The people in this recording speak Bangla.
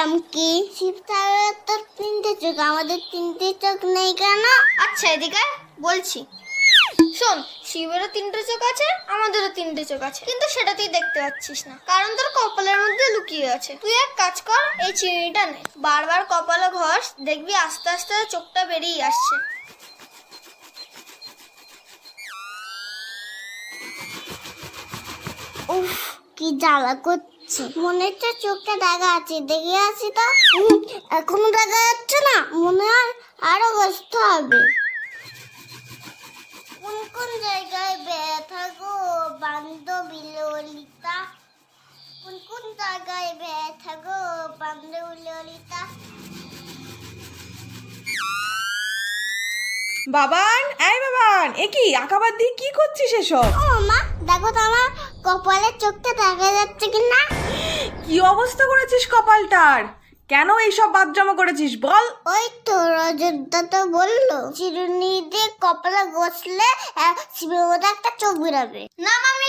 বললাম কি, শিব ঠাকুরের তো 3টে চোখ, আমাদের 3টে চোখ নেই কেন? আচ্ছা এদিকে বলছি, শোন, শিবেরও 3টে চোখ আছে, আমাদেরও 3টে চোখ আছে, কিন্তু সেটা তুই দেখতে পাচ্ছিস না, কারণ তোর কপালের মধ্যে লুকিয়ে আছে। তুই এক কাজ কর, এই চিনিটা নে, বারবার কপালে ঘষ, দেখবি আস্তে আস্তে চোখটা বেরিয়ে আসছে। উফ, কি জ্বালা করছে, মনে হচ্ছে চোখটা দাগা আছে, দেখে আসি তো। এখনো দাগা যাচ্ছে না, মনে হয় আরো বসতে হবে। কোন কোন জায়গায় ব্যথা গো বান্ধবী ললিতা, কোন কোন জায়গায় ব্যথা গো বান্ধবী ললিতা। বাবান, এই বাবান, এ কি আঁকাবাদ দিয়ে কি করছিস এসব? ও মা, দেখো তো আমার কপালের চোখটা দেখা যাচ্ছে কিনা। কি অবস্থা করেছিস কপালটার? কেন এইসব বাদজামা করেছিস বল? ওই তো রজতদা তো বললো চিরুনি দিয়ে কপালে ঘষলে শিবের মধ্যে একটা চোখ বেরোবে। না মামি,